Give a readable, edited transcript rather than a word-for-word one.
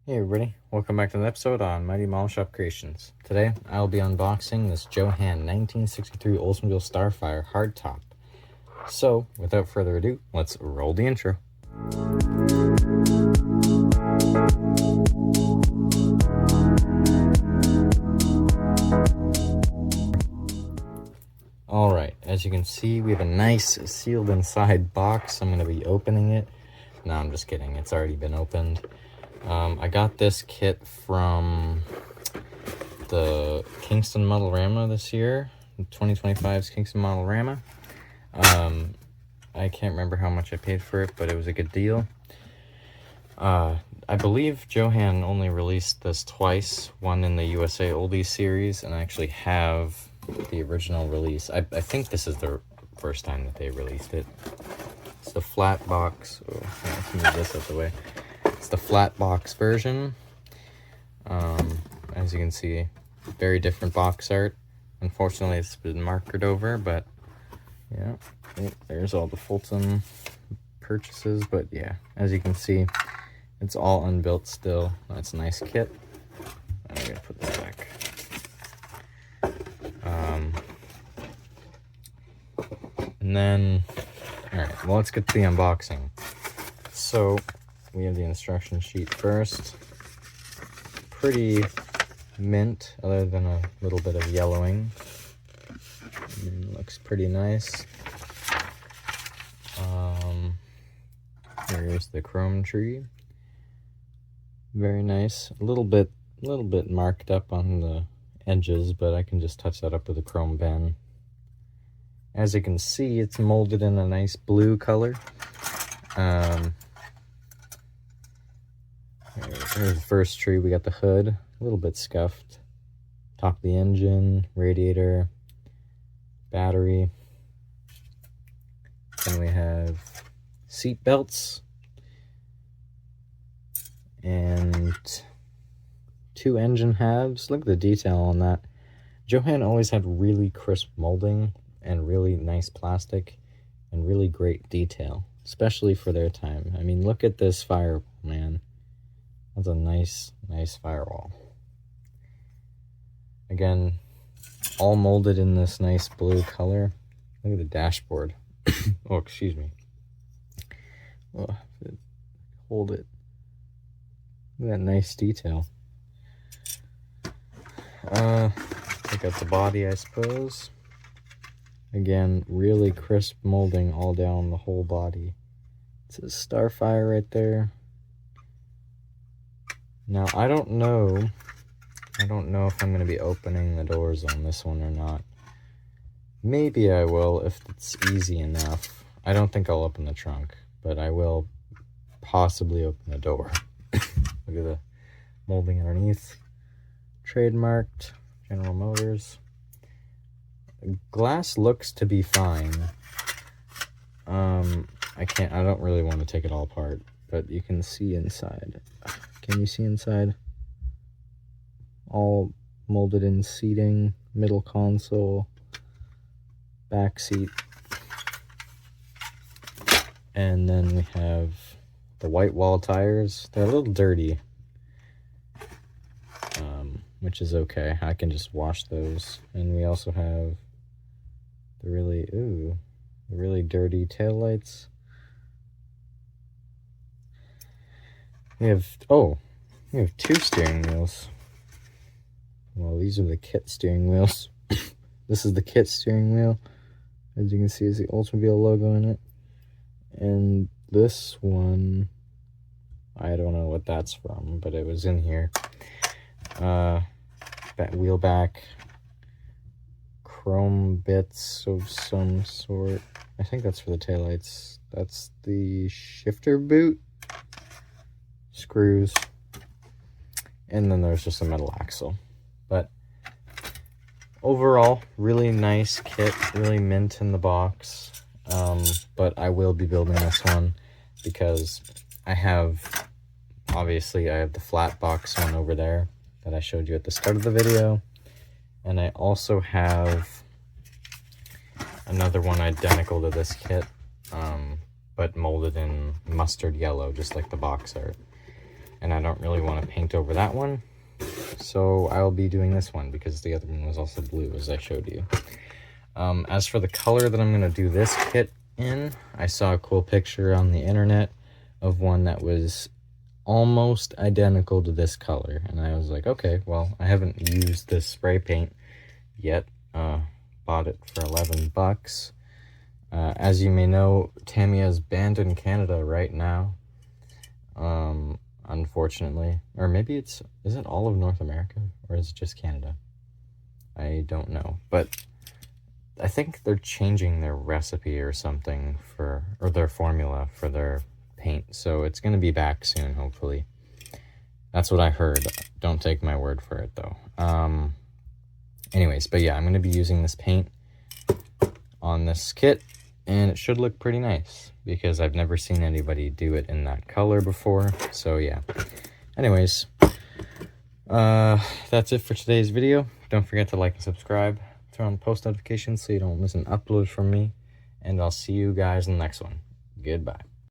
Hey everybody, welcome back to the episode on Mighty Model Shop Creations. Today, I'll be unboxing this Johan 1963 Oldsmobile Starfire hardtop. So, without further ado, let's roll the intro. Alright, as you can see, we have a nice sealed inside box. I'm going to be opening it. No, I'm just kidding, it's already been opened. I got this kit from the Kingston Modelorama this year, 2025's Kingston Modelorama. I can't remember how much I paid for it, but it was a good deal. I believe Johan only released this twice, one in the USA Oldies series, and I actually have the original release. I think this is the first time that they released it. It's the flat box. Oh, let's move this out the way. It's the flat box version. As you can see, very different box art. Unfortunately, it's been markered over, but yeah, there's all the Fulton purchases. But yeah, as you can see, it's all unbuilt still. That's a nice kit. I'm gonna put this back. And then, all right, well, let's get to the unboxing. So we have the instruction sheet first. Pretty mint, other than a little bit of yellowing. Looks pretty nice. Here's the chrome tree. Very nice. A little bit marked up on the edges, but I can just touch that up with a chrome pen. As you can see, it's molded in a nice blue color. Here's the first tree. We got the hood, a little bit scuffed. Top of the engine, radiator, battery. Then we have seat belts and two engine halves. Look at the detail on that. Johan always had really crisp molding and really nice plastic and really great detail, especially for their time. I mean, look at this firewall, man. That's a nice firewall. Again, all molded in this nice blue color. Look at the dashboard. Oh, excuse me. Oh, hold it. Look at that nice detail. Take out the body, I suppose. Again, really crisp molding all down the whole body. It says Starfire right there. Now, I don't know if I'm going to be opening the doors on this one or not. Maybe I will if it's easy enough. I don't think I'll open the trunk, but I will possibly open the door. Look at the molding underneath. Trademarked, General Motors. Glass looks to be fine. I don't really want to take it all apart, but you can see inside. Can you see inside? All molded in seating, middle console, back seat. And then we have the white wall tires. They're a little dirty, which is okay. I can just wash those. And we also have the really dirty taillights. We have two steering wheels. Well, these are the kit steering wheels. This is the kit steering wheel. As you can see, is the Oldsmobile logo in it. And this one, I don't know what that's from, but it was in here. Wheel back, chrome bits of some sort. I think that's for the taillights. That's the shifter boot. Screws, and then there's just a metal axle. But overall, really nice kit, really mint in the box. But I will be building this one because I have the flat box one over there that I showed you at the start of the video, and I also have another one identical to this kit, but molded in mustard yellow, just like the box art. and I don't really want to paint over that one. So I'll be doing this one because the other one was also blue, as I showed you. As for the color that I'm going to do this kit in, I saw a cool picture on the internet of one that was almost identical to this color, and I was like, okay, well, I haven't used this spray paint yet. Bought it for 11 bucks. As you may know, Tamiya is banned in Canada right now, unfortunately. Or maybe is it all of North America, or is it just Canada? I don't know, but I think they're changing their recipe or something or their formula for their paint, so it's going to be back soon, hopefully. That's what I heard. Don't take my word for it, though. Anyways, but yeah, I'm going to be using this paint on this kit, and it should look pretty nice because I've never seen anybody do it in that color before. So yeah. Anyways, that's it for today's video. Don't forget to like and subscribe. Turn on post notifications so you don't miss an upload from me. And I'll see you guys in the next one. Goodbye.